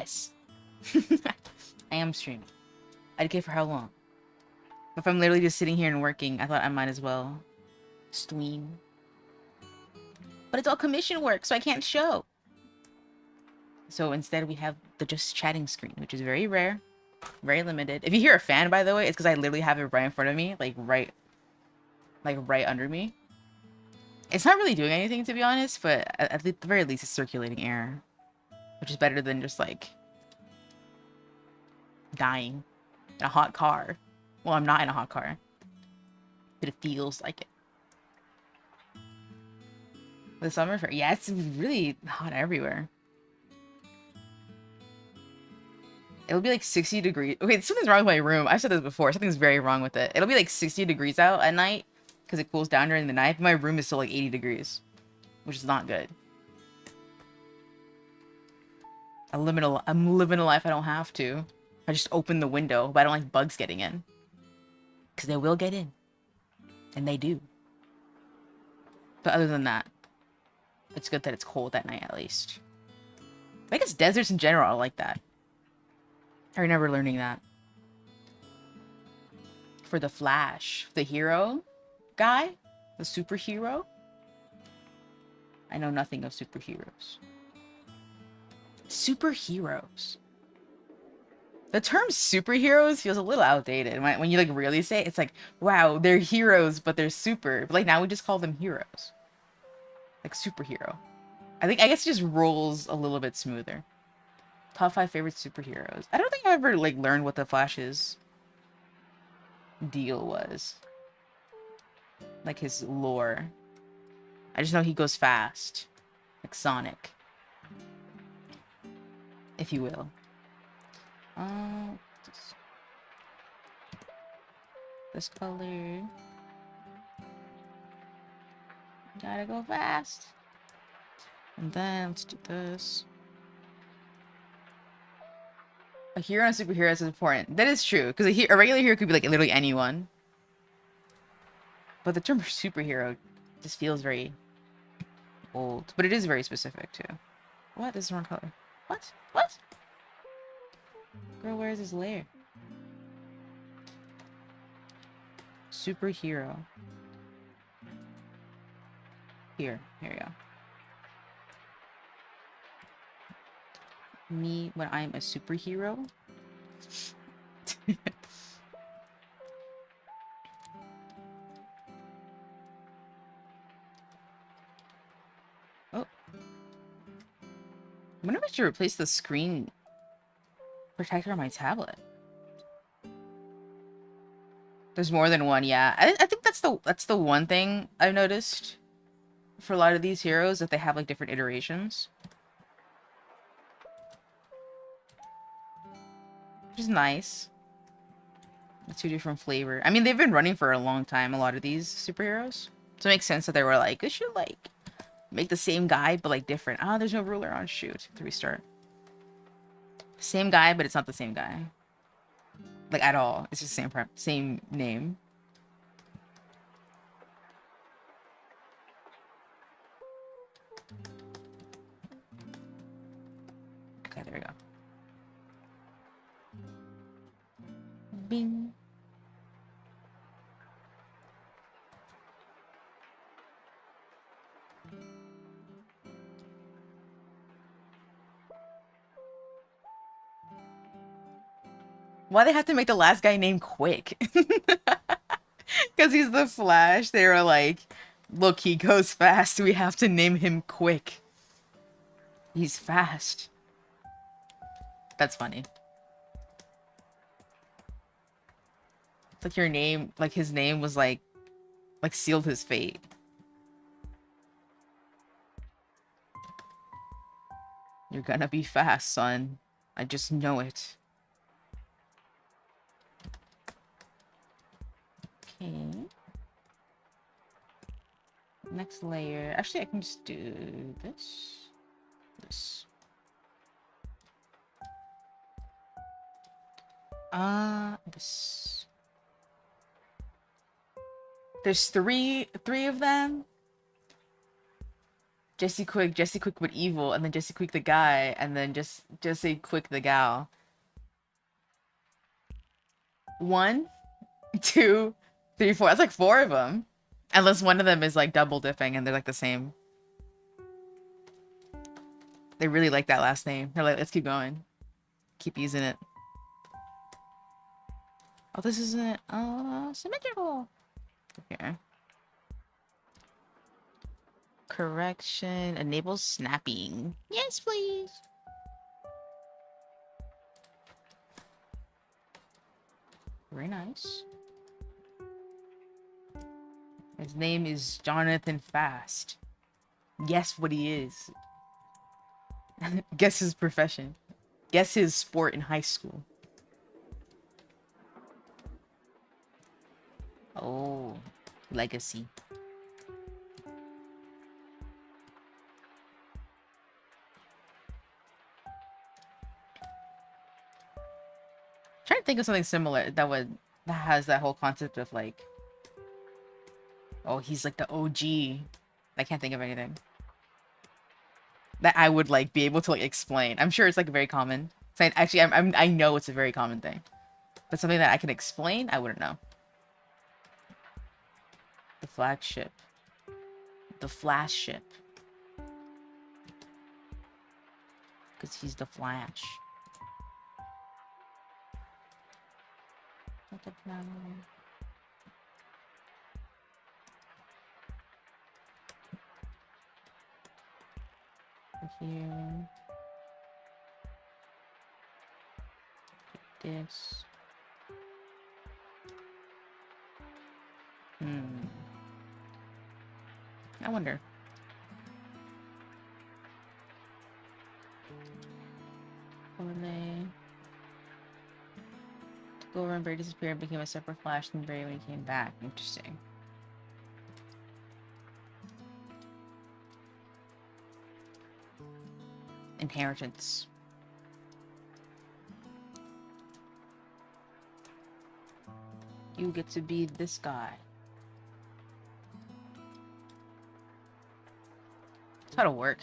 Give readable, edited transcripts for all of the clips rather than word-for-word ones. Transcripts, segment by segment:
Yes. I am streaming. IDK for how long? If I'm literally just sitting here and working, I thought I might as well stream. But it's all commission work, so I can't show. So instead we have the just chatting screen, which is very rare, very limited. If you hear a fan, by the way, it's because I literally have it right in front of me, like right under me. It's not really doing anything, to be honest, but at the very least it's circulating air, which is better than just like dying in a hot car. Well, I'm not in a hot car, but it feels like it. The summer fair, yeah, it's really hot everywhere. It'll be like 60 degrees. Okay, something's wrong with my room. I've said this before. Something's very wrong with it. It'll be like 60 degrees out at night because it cools down during the night. But my room is still like 80 degrees, which is not good. I'm living a life I don't have to. I just open the window, but I don't like bugs getting in. Because they will get in. And they do. But other than that, it's good that it's cold at night at least. I guess deserts in general are like that. I remember learning that. For the Flash, the hero guy, the superhero. I know nothing of superheroes. Superheroes. The term superheroes feels a little outdated. When you like really say it, it's like, wow, they're heroes, but they're super. But like now we just call them heroes. Like superhero. I guess it just rolls a little bit smoother. Top 5 favorite superheroes. I don't think I ever like learned what the Flash's deal was. Like his lore. I just know he goes fast. Like Sonic. If you will. This color. Gotta go fast. And then let's do this. A hero and a superhero is important. That is true, because a regular hero could be like literally anyone. But the term superhero just feels very old. But it is very specific too. What? This is the wrong color. What? What? Girl, where is his lair? Superhero. Here we go. Me when I'm a superhero. Oh. I wonder if I should replace the screen protector on my tablet. There's more than one, yeah. I think that's the one thing I've noticed for a lot of these heroes, that they have like different iterations. Which is nice. It's 2 different flavor. I mean, they've been running for a long time, a lot of these superheroes. So it makes sense that they were like, we should like make the same guy, but like different. Ah, there's no ruler on. Shoot. To restart. Same guy, but it's not the same guy. Like at all. It's just the same name. Okay, there we go. Bing. Why they have to make the last guy name Quick? Because he's the Flash. They were like, look, he goes fast. We have to name him Quick. He's fast. That's funny. It's like your name, like his name was like sealed his fate. You're gonna be fast, son. I just know it. Okay. Next layer. Actually, I can just do this. This. This. There's three of them. Jesse Quick but evil, and then Jesse Quick the guy, and then just Jesse Quick the gal. 1, 2, 3, 4. That's like 4 of them. Unless one of them is like double dipping and they're like the same. They really like that last name. They're like, let's keep going. Keep using it. Oh, this isn't symmetrical. Okay. Correction enables snapping. Yes, please. Very nice. His name is Jonathan Fast. Guess what he is. Guess his profession. Guess his sport in high school. Oh, legacy. Trying to think of something similar that has that whole concept of like, oh, he's like the OG. I can't think of anything that I would like be able to like explain. I'm sure it's like very common. So actually, I know it's a very common thing, but something that I can explain, I wouldn't know. The flagship, the Flash ship, because he's the Flash. Here. This. I wonder. They took over and Barry disappeared and became a separate Flash than Barry when he came back. Interesting. Inheritance. You get to be this guy. That's how to work.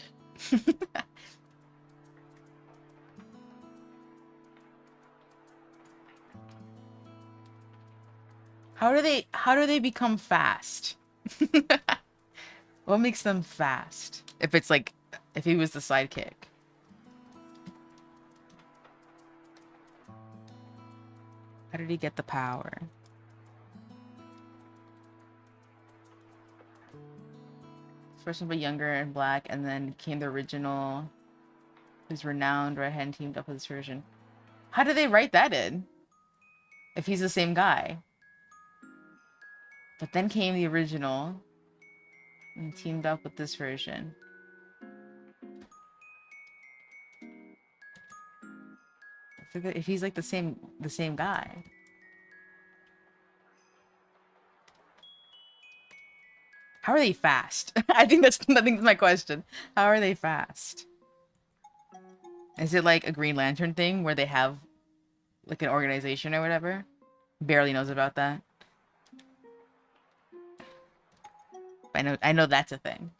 How do they become fast? What makes them fast? If it's like, if he was the sidekick. How did he get the power? First one, but younger and black, and then came the original, who's renowned right-hand teamed up with this version. How did they write that in? If he's the same guy. But then came the original and teamed up with this version. If he's like the same guy. How are they fast? I think that's my question. How are they fast? Is it like a Green Lantern thing where they have like an organization or whatever? Barely knows about that. I know that's a thing.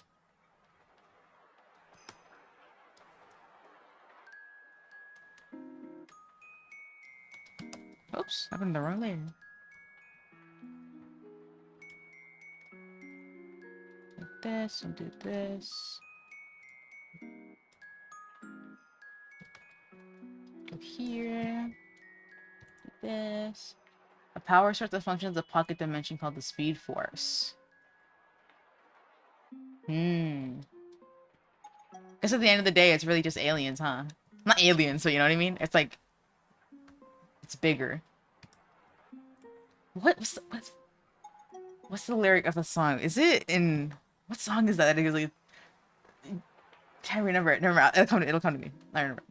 Oops, I'm in the wrong layer. Like this, and do this. Go here. Do this. A power source that functions as a pocket dimension called the Speed Force. Guess at the end of the day, it's really just aliens, huh? Not aliens, but you know what I mean? It's like, it's bigger. What's the lyric of the song? Is it in, what song is that? Like, can't remember it. Never mind. It'll come to me. I remember.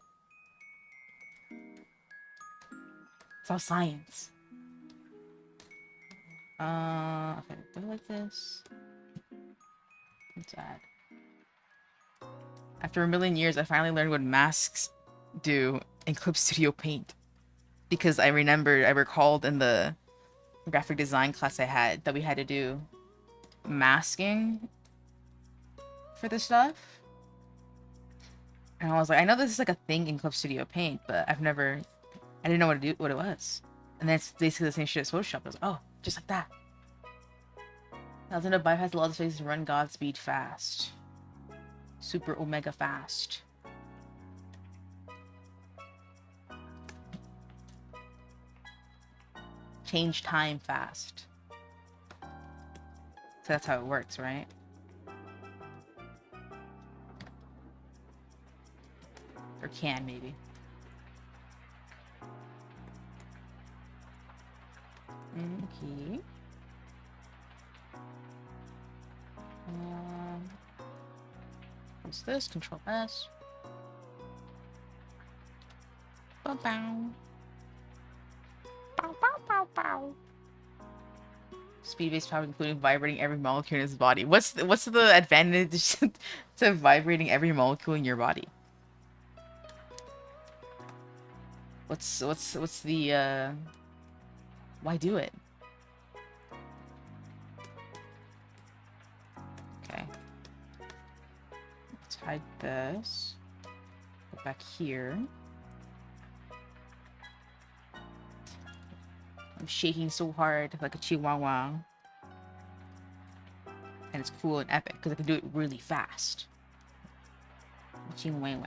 It's all science. Okay, go like this. What's that? After a million years, I finally learned what masks do in Clip Studio Paint. Because I recalled in the graphic design class I had that we had to do masking for this stuff. And I was like, I know this is like a thing in Clip Studio Paint, but I didn't know what it was. And then it's basically the same shit as Photoshop. I was like, oh, just like that. Thousand of bypass a lot of spaces to run Godspeed fast. Super omega fast. Change time fast. So that's how it works, right? Or can, maybe. Okay. What's this? Control S. Bow bow. Bow bow bow bow. Speed-based power, including vibrating every molecule in his body. What's the advantage to vibrating every molecule in your body? What's the why do it? Okay. Let's hide this. Go back here. I'm shaking so hard like a chihuahua. And it's cool and epic because I can do it really fast. Chihuahua.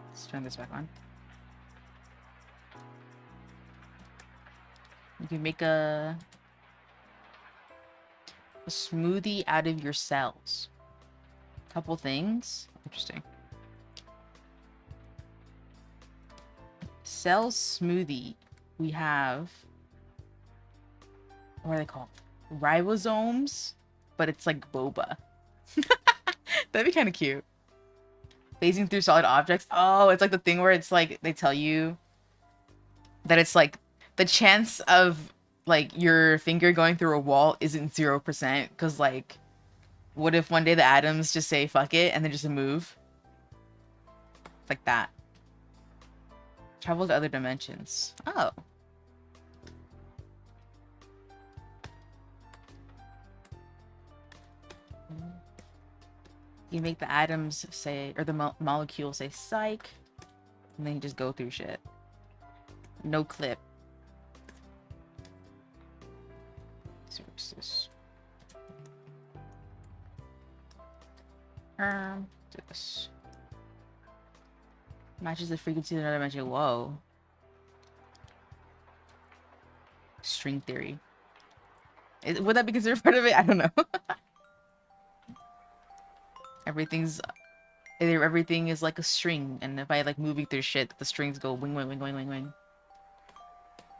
Let's turn this back on. You can make a smoothie out of your cells. Couple things. Interesting. Cell smoothie. We have, what are they called? Ribosomes, but it's like boba. That'd be kind of cute. Phasing through solid objects. Oh, it's like the thing where it's like they tell you that it's like the chance of like your finger going through a wall isn't 0%, because like what if one day the atoms just say fuck it and then just move? It's like that. Travel to other dimensions. Oh. You make the atoms say, or the molecules say psych, and then you just go through shit. No clip. Sources. This. Matches the frequency of another dimension. Whoa. String theory. Would that be considered part of it? I don't know. Everything is like a string, and if I like moving through shit, the strings go wing wing wing wing wing wing.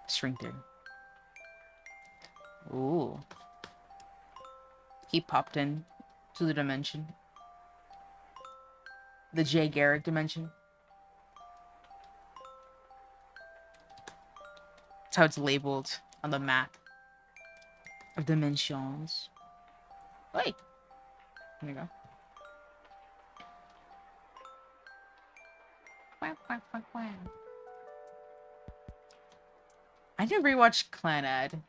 String theory. Ooh. He popped in to the dimension. The Jay Garrick dimension. That's how it's labeled on the map of dimensions. Wait. There you go. I never rewatched Clanad.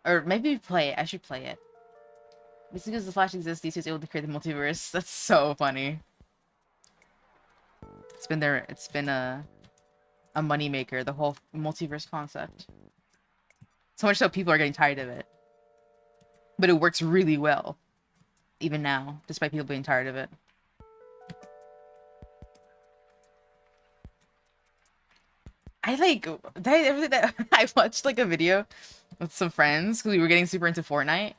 Or maybe play it. I should play it. It's because the Flash exists, DC is able to create the multiverse. That's so funny. It's been there. It's been a moneymaker, the whole multiverse concept. So much so people are getting tired of it. But it works really well. Even now, despite people being tired of it. I watched like a video with some friends because we were getting super into Fortnite,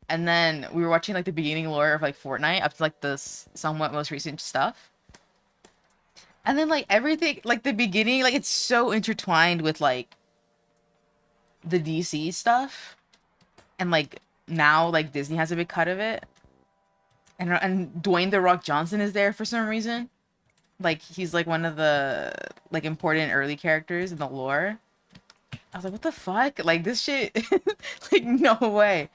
and then we were watching like the beginning lore of like Fortnite up to like the somewhat most recent stuff, and then like everything, like the beginning, like it's so intertwined with like the DC stuff, and like now like Disney has a big cut of it, and Dwayne The Rock Johnson is there for some reason. Like, he's, like, one of the, like, important early characters in the lore. I was like, what the fuck? Like, this shit... like, no way.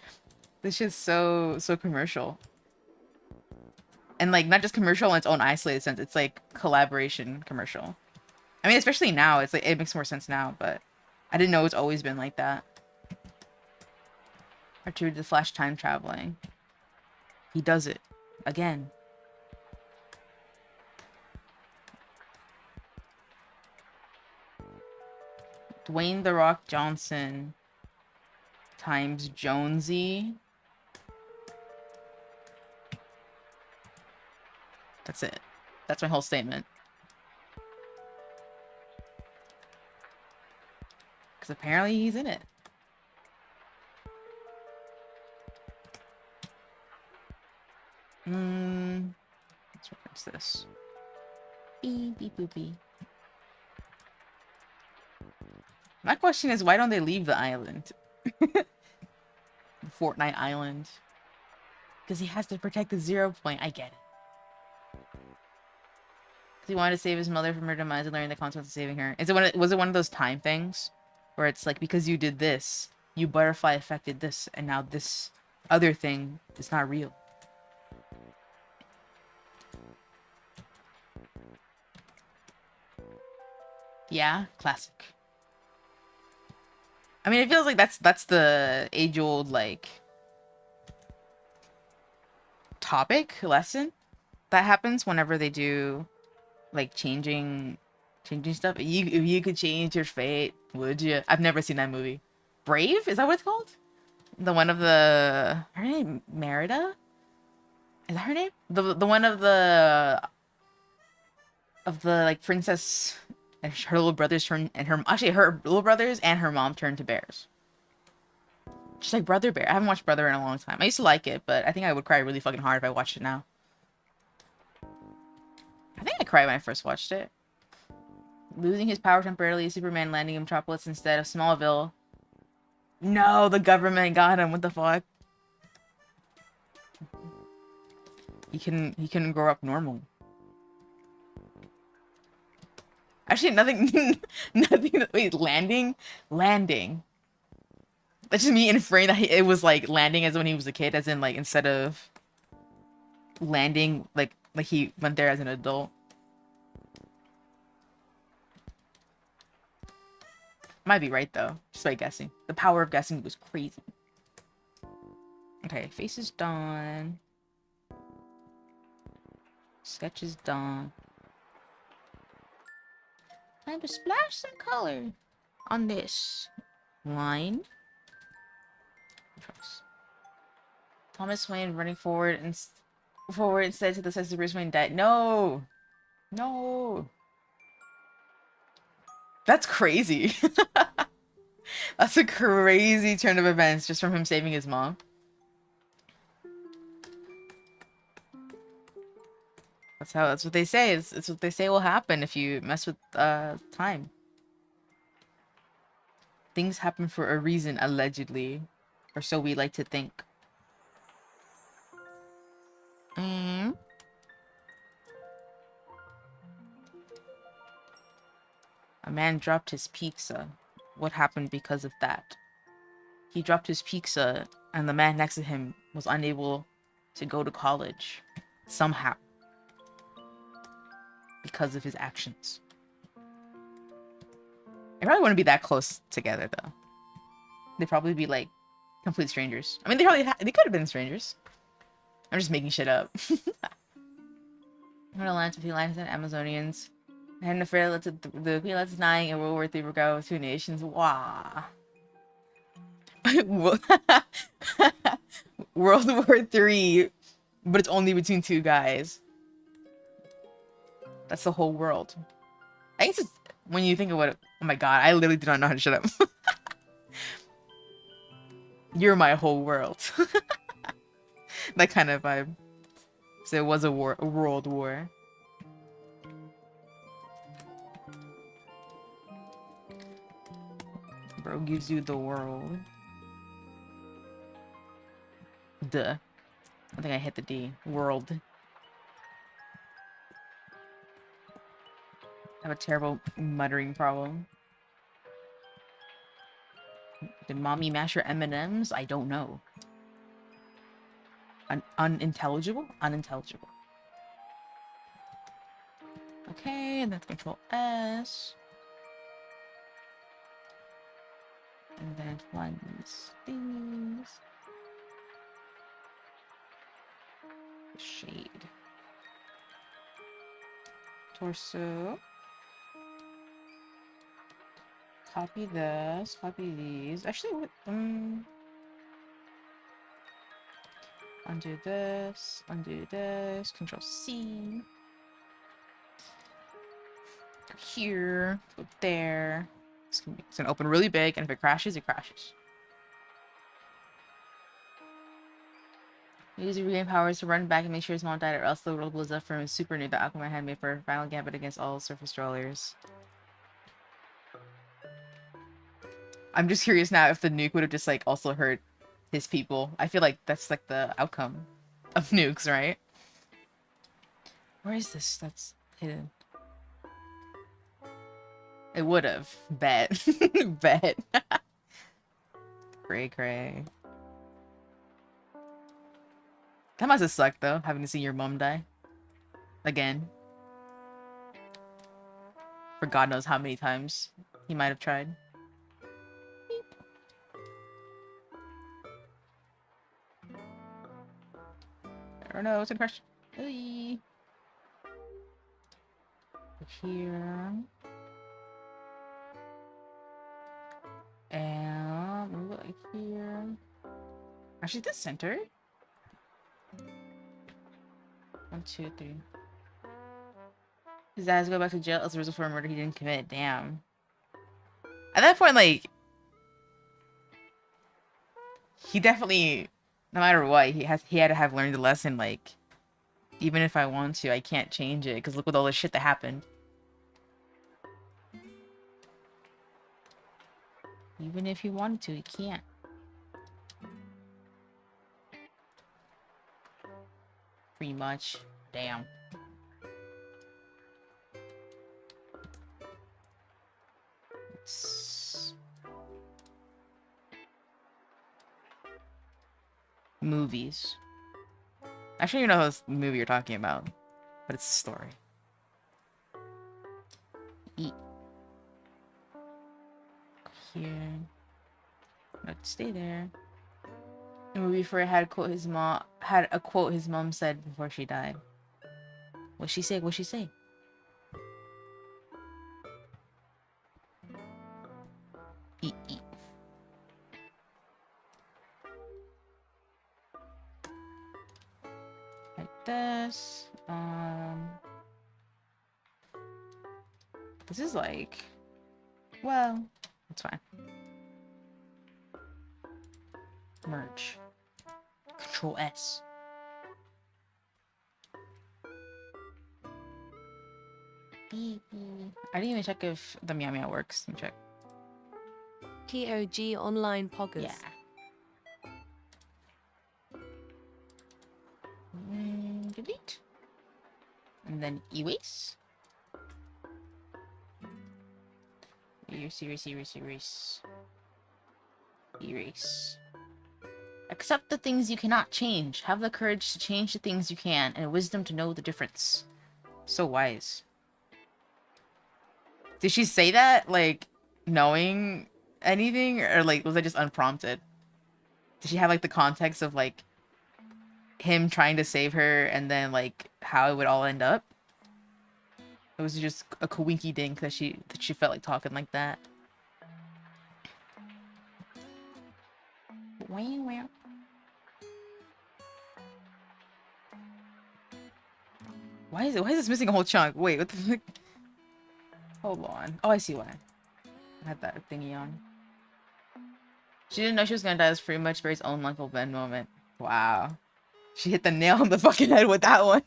This shit's so commercial. And, like, not just commercial in its own isolated sense. It's, like, collaboration commercial. I mean, especially now. It's, like, it makes more sense now, but... I didn't know it's always been like that. Attributed to Flash time traveling. He does it. Again. Dwayne The Rock Johnson times Jonesy. That's it. That's my whole statement. Because apparently he's in it. Let's reference this. Beep, beep, boop, beep. My question is, why don't they leave the island? Fortnite Island. Because he has to protect the 0 point. I get it. Because he wanted to save his mother from her demise and learn the consequences of saving her. Was it one of those time things? Where it's like, because you did this, you butterfly affected this, and now this other thing is not real. Yeah, classic. I mean, it feels like that's the age-old, like, topic lesson that happens whenever they do, like, changing stuff. If you could change your fate, would you? I've never seen that movie. Brave? Is that what it's called? The one of the... Her name? Merida? Is that her name? The one of the... like, princess... And her little brothers turn... And her... Actually, her little brothers and her mom turned to bears. Just like Brother Bear. I haven't watched Brother in a long time. I used to like it, but I think I would cry really fucking hard if I watched it now. I think I cried when I first watched it. Losing his power temporarily, Superman landing in Metropolis instead of Smallville. No, the government got him. What the fuck? He couldn't grow up normal. Actually, nothing. Nothing. Wait, landing. That's just me inferring that it was like landing as when he was a kid, as in like instead of landing like he went there as an adult. Might be right though, just by guessing. The power of guessing was crazy. Okay, face is done. Sketch is done. Time to splash some color on this line. Thomas Wayne running forward instead to the sense of Bruce Wayne died. No! No! That's crazy. That's a crazy turn of events just from him saving his mom. That's what they say. It's what they say will happen if you mess with time. Things happen for a reason, allegedly. Or so we like to think. A man dropped his pizza. What happened because of that? He dropped his pizza, and the man next to him was unable to go to college. Somehow. Because of his actions. They probably wouldn't be that close together, though. They'd probably be, like, complete strangers. I mean, they could have been strangers. I'm just making shit up. What alliance between Lions and Amazonians? I hadn't afraid of the Pilots denying in World War III would go with two nations. Wow. World War III, but it's only between two guys. That's the whole world. I think it's just, when you think of what... Oh my god, I literally do not know how to shut up. You're my whole world. That kind of vibe. So it was a world war. Bro gives you the world. Duh. I think I hit the D. World. I have a terrible muttering problem. Did mommy mash her M&Ms? I don't know. Unintelligible? Unintelligible. Okay, and that's Control S. And then find these things. Shade. Torso. Copy this. Copy these. Actually, what? Undo this. Undo this. Control C. Go here. Go there. It's gonna open really big, and if it crashes, it crashes. Use your regain powers to run back and make sure his mom died, or else the world blows up from his super nuke that Aquaman had made for a final gambit against all surface dwellers. I'm just curious now if the nuke would have just like also hurt his people. I feel like that's like the outcome of nukes, right? Where is this? That's hidden. It would have. Bet. Bet. Cray cray. That must have sucked though, having to see your mom die. Again. For God knows how many times he might have tried. I don't know, it's a question. Hey. Here. And move it like here. Actually, this center. 1, 2, 3. His dad has to go back to jail as a result for a murder he didn't commit. Damn. At that point, like, he definitely, no matter what, he had to have learned the lesson. Like, even if I want to, I can't change it because look at all the shit that happened. Even if he wanted to, he can't. Pretty much. Damn. Movies. I don't even know this movie you're talking about, but it's a story. Eat. Here. No, stay there. The movie before it had a quote his mom said before she died. What'd she say? What'd she say? Eat, eat. Like this. This is like, well, it's fine. Merge. Control S. Beep, beep. I didn't even check if the MEOW works. Let me check. KOG online poggers. Yeah. Delete. And then erase. Erase. Erase. Accept the things you cannot change. Have the courage to change the things you can, and wisdom to know the difference. So wise. Did she say that, like, knowing anything? Or, like, was that just unprompted? Did she have, like, the context of, like, him trying to save her and then, like, how it would all end up? It was just a coinky dink that she felt like talking like that. Wow. Why is this missing a whole chunk? Wait, what the fuck? Hold on. Oh, I see why. I had that thingy on. She didn't know she was gonna die. It was pretty much Barry's own Uncle Ben moment. Wow. She hit the nail on the fucking head with that one.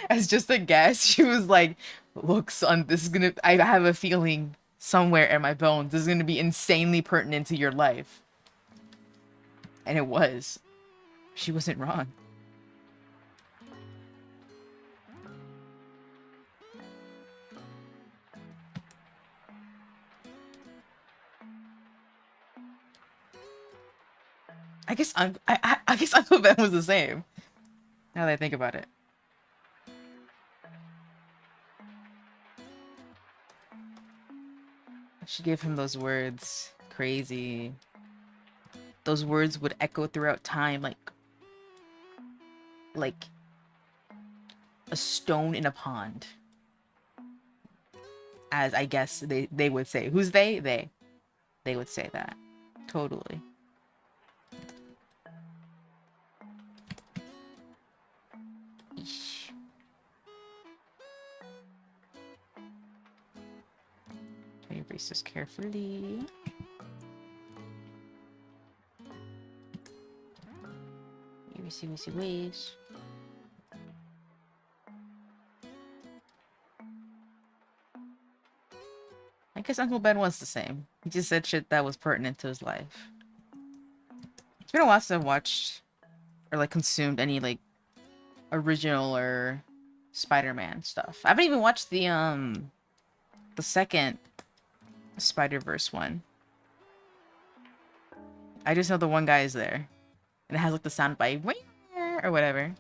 As just a guess, she was like, look, son, this is gonna... I have a feeling somewhere in my bones this is gonna be insanely pertinent to your life. And it was. She wasn't wrong. I guess Uncle Ben was the same. Now that I think about it. She gave him those words. Crazy. Those words would echo throughout time, like like a stone in a pond, as I guess they would say. Who's they? They would say that. Totally. Eesh. Erase this carefully. Erase. I guess Uncle Ben was the same. He just said shit that was pertinent to his life. It's been a while since I've watched or like consumed any like original or Spider-Man stuff. I haven't even watched the second Spider-Verse one. I just know the one guy is there. And it has like the sound bite or whatever.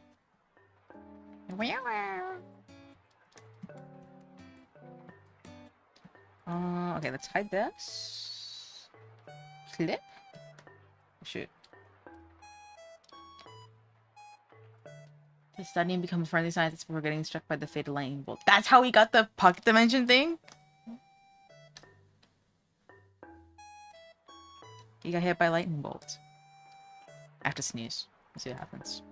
Okay, let's hide this. Clip. Shoot. He's studying become a friendly scientist before getting struck by the fatal lightning bolt. That's how he got the pocket dimension thing? He got hit by lightning bolt. I have to sneeze. Let's see what happens.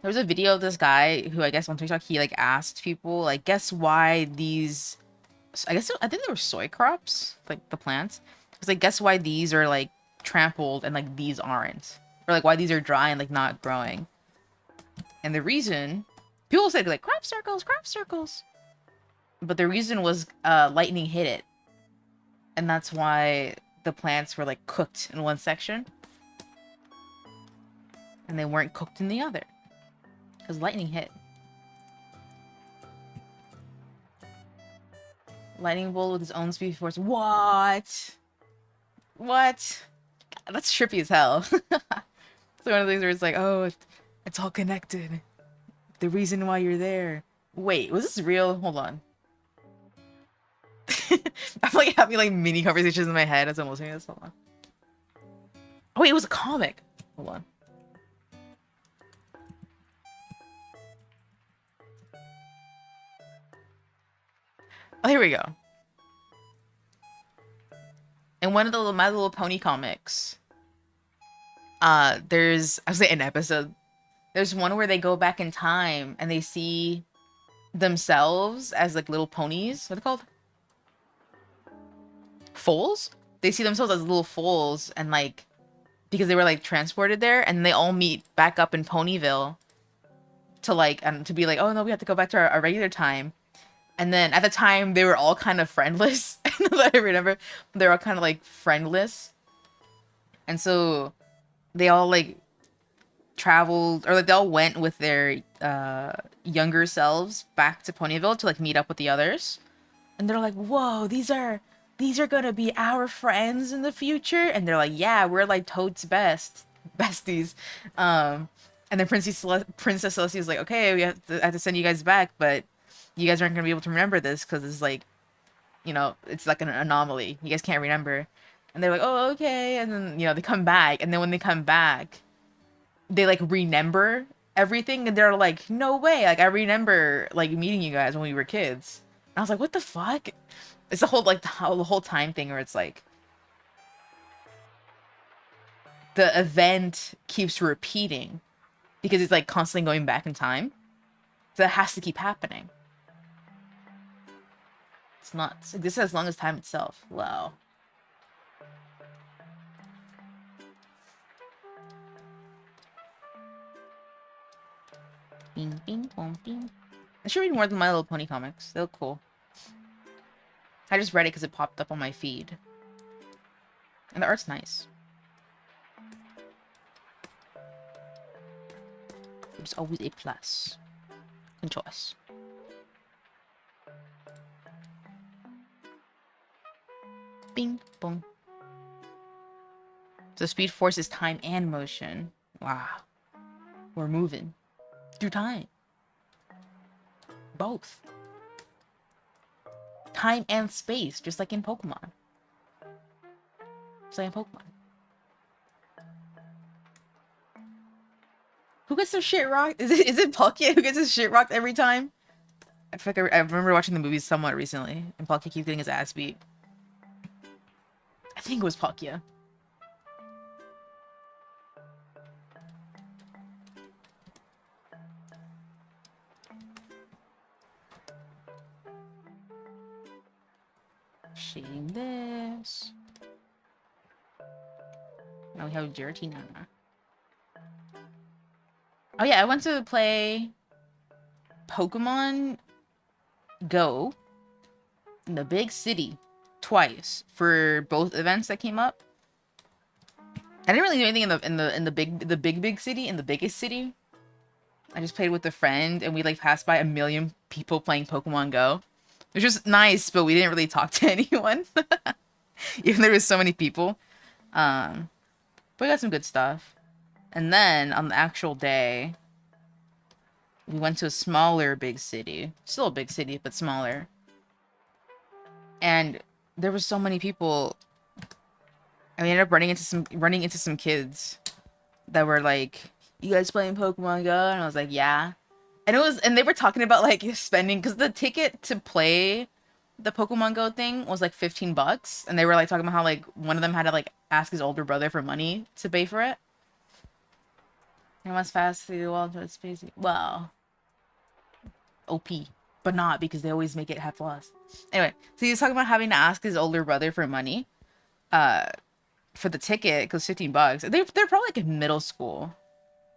There was a video of this guy who I guess on TikTok he like asked people like guess why these I think they were soy crops, like the plants. It was like guess why these are like trampled and like these aren't. Or like why these are dry and like not growing. And the reason people said like crop circles. But the reason was lightning hit it. And that's why the plants were like cooked in one section. And they weren't cooked in the other. Because lightning hit. Lightning bolt with his own speed force. What? What? God, that's trippy as hell. It's one of the things where it's like, oh, it's all connected. The reason why you're there. Wait, was this real? Hold on. I'm like having like mini conversations in my head as I'm listening to this. Hold on. Oh wait, it was a comic. Hold on. Oh, here we go. In one of the My Little Pony comics, there's I was saying an episode. There's one where they go back in time and they see themselves as like little ponies. What are they called? Foals? They see themselves as little foals and like because they were like transported there and they all meet back up in Ponyville to like to be like, oh no, we have to go back to our regular time. And then at the time they were all kind of friendless. I remember they were all kind of like friendless. And so they all like traveled or like they all went with their younger selves back to Ponyville to like meet up with the others. And they're like, whoa, these are gonna be our friends in the future. And they're like, yeah, we're like Toad's besties. And then Princess Celestia is like, okay, I have to send you guys back, but you guys aren't gonna be able to remember this because it's like, you know, it's like an anomaly. You guys can't remember. And they're like, oh, okay. And then, you know, they come back. And then when they come back, they like remember everything. And they're like, no way. Like, I remember like meeting you guys when we were kids. And I was like, what the fuck? It's the whole like the whole time thing where it's like the event keeps repeating because it's like constantly going back in time. So it has to keep happening. It's not this as long as time itself. Wow. Bing, bing, bong, bing. I should read more than My Little Pony comics. They look cool. I just read it because it popped up on my feed. And the art's nice. It's always a plus. Good choice. Bing, bong. So speed force is time and motion. Wow. We're moving. Through time. Both. Time and space, just like in Pokemon. Just like in Pokemon. Who gets their shit rocked? Is it Palkia who gets his shit rocked every time? I feel like I remember watching the movies somewhat recently, and Palkia keeps getting his ass beat. I think it was Palkia. Shading this. Now we have Giratina. Oh yeah, I went to play Pokemon Go in the big city twice for both events that came up. I didn't really do anything in the big city, in the biggest city. I just played with a friend and we like passed by a million people playing Pokemon Go. Which was nice, but we didn't really talk to anyone. Even though there was so many people. But we got some good stuff. And then on the actual day, we went to a smaller big city. Still a big city, but smaller. And there were so many people. And we ended up running into some kids that were like, "You guys playing Pokemon Go?" And I was like, "Yeah." And they were talking about like spending, because the ticket to play the Pokemon Go thing was like $15, and they were like talking about how like one of them had to like ask his older brother for money to pay for it. And must fast through the wall into space. Well, OP, but not, because they always make it have flaws. Anyway, so he was talking about having to ask his older brother for money, for the ticket, because $15. They're probably like in middle school,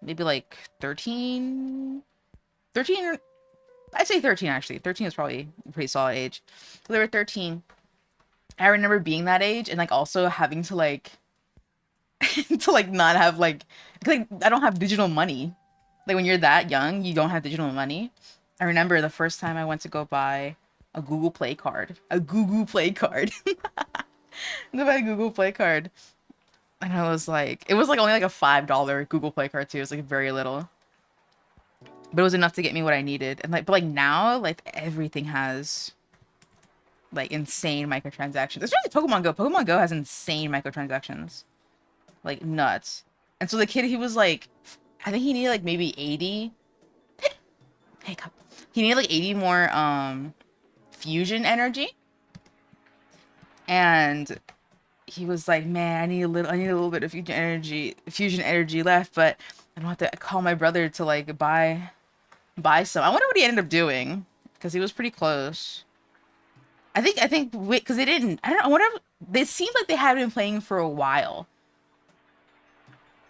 maybe like 13. I'd say 13 actually. 13 is probably a pretty solid age. So they were 13. I remember being that age and like also having to like to like not have like I don't have digital money. Like when you're that young, you don't have digital money. I remember the first time I went to go buy a Google Play card. A Google Play card. Go buy a Google Play card. And I was like, it was like only like a $5 Google Play card too. It was like very little. But it was enough to get me what I needed. And like, but like now, like everything has like insane microtransactions. Especially Pokemon Go. Pokemon Go has insane microtransactions. Like nuts. And so the kid, he was like, I think he needed like maybe 80. Hiccup. He needed like 80 more fusion energy. And he was like, "Man, I need a little bit of fusion energy left, but I don't have to call my brother to like buy some." I wonder what he ended up doing, because he was pretty close. I think because they didn't. I don't know. Whatever. They seemed like they had been playing for a while.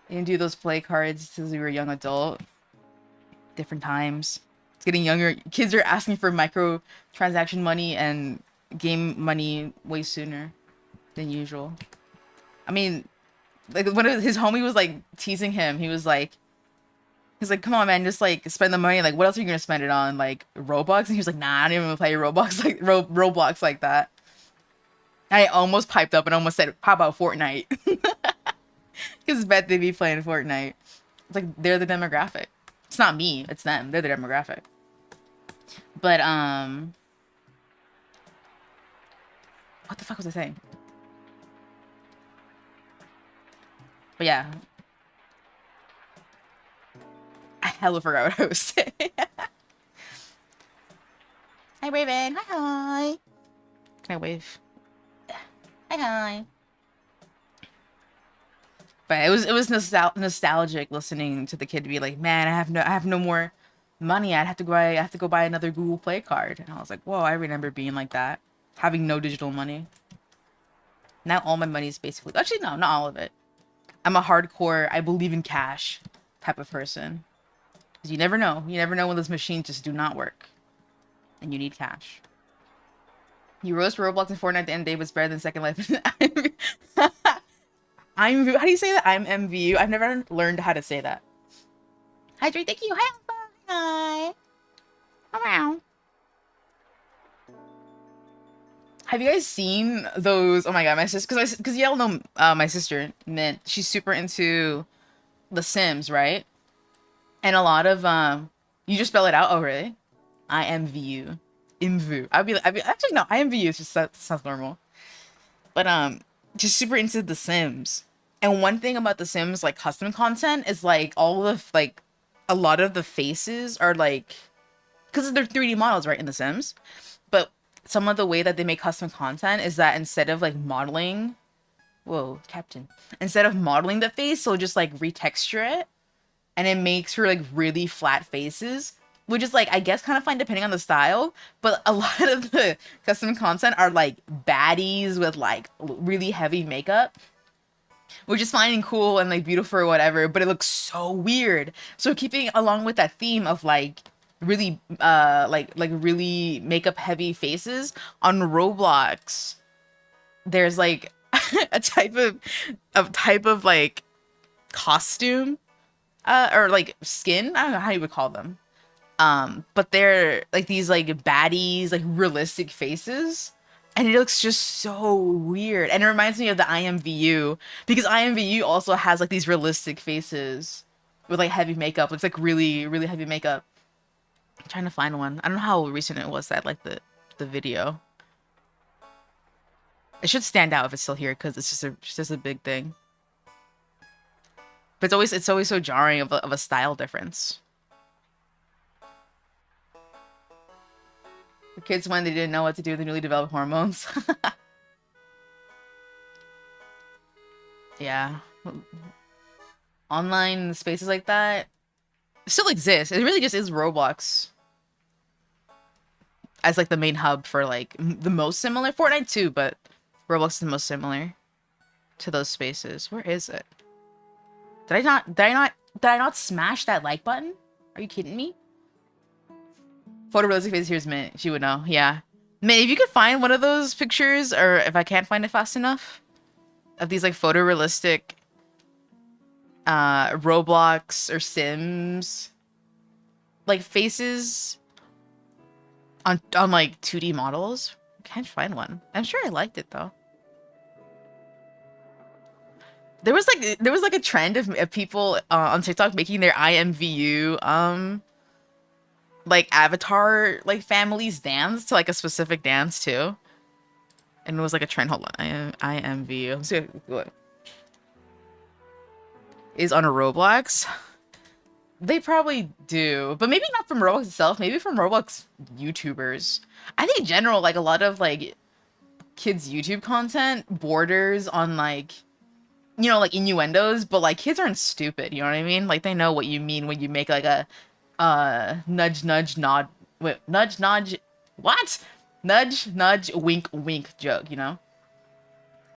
They didn't do those play cards since we were a young adult. Different times. It's getting younger. Kids are asking for microtransaction money and game money way sooner than usual. I mean, like one of his homie was like teasing him. He's like, "Come on, man, just like spend the money. Like, what else are you gonna spend it on? Like Robux?" And he was like, "Nah, I don't even play Roblox like Roblox like that." I almost piped up and almost said, "How about Fortnite?" Because bet they'd be playing Fortnite. It's like they're the demographic. It's not me, it's them. They're the demographic. But what the fuck was I saying? But yeah, I hella forgot what I was saying. Hi, Raven. Hi, hi. Can I wave? Hi, hi. But it was nostalgic listening to the kid be like, "Man, I have no more money. I have to go buy another Google Play card." And I was like, "Whoa, I remember being like that, having no digital money." Now all my money is basically, actually no, not all of it. I'm a hardcore, I believe in cash type of person. Because you never know. You never know when those machines just do not work. And you need cash. You roast Roblox and Fortnite at the end of the day, but it's better than Second Life. How do you say that? I'm MVU. I've never learned how to say that. Hydrate, thank you. Hi, Alpha. Hi. Around. Have you guys seen those? Oh my god, my sister, because y'all know my sister, Mint. She's super into The Sims, right? And a lot of you just spell it out. Oh really? IMVU, IMVU. I'd be actually no, IMVU is just that sounds normal. But just super into The Sims. And one thing about The Sims like custom content is like all of like a lot of the faces are like, because they're 3D models, right, in The Sims. But some of the way that they make custom content is that instead of like modeling, whoa, Captain, instead of modeling the face, they'll just like retexture it, and it makes her like really flat faces, which is like I guess kind of fine depending on the style. But a lot of the custom content are like baddies with like really heavy makeup, which is fine and cool and like beautiful or whatever, but it looks so weird. So keeping along with that theme of like really like really makeup heavy faces on Roblox, there's like a type of like costume or like skin. I don't know how you would call them. But they're like these like baddies, like realistic faces. And it looks just so weird. And it reminds me of the IMVU because IMVU also has like these realistic faces with like heavy makeup. It's like really, really heavy makeup. I'm trying to find one. I don't know how recent it was that like the video. It should stand out if it's still here because it's just a big thing. But it's always so jarring of a style difference. The kids when they didn't know what to do with the newly developed hormones. Yeah. Online spaces like that still exist. It really just is Roblox as like the main hub for like the most similar. Fortnite too, but Roblox is the most similar to those spaces. Where is it? Did I not smash that like button? Are you kidding me? Photorealistic faces, here's Mint. She would know. Yeah. Mint, if you could find one of those pictures, or if I can't find it fast enough, of these like photorealistic Roblox or Sims like faces on like 2D models. I can't find one. I'm sure I liked it though. There was like a trend of people on TikTok making their IMVU like avatar like families dance to like a specific dance too. And it was like a trend. Hold on. IMVU. Let's see what is on a Roblox. They probably do, but maybe not from Roblox itself. Maybe from Roblox YouTubers. I think in general, like a lot of like kids' YouTube content borders on like, you know, like innuendos, but like kids aren't stupid. You know what I mean? Like they know what you mean when you make like a nudge nudge nod, wait, nudge nudge, what? Nudge nudge wink wink joke. You know?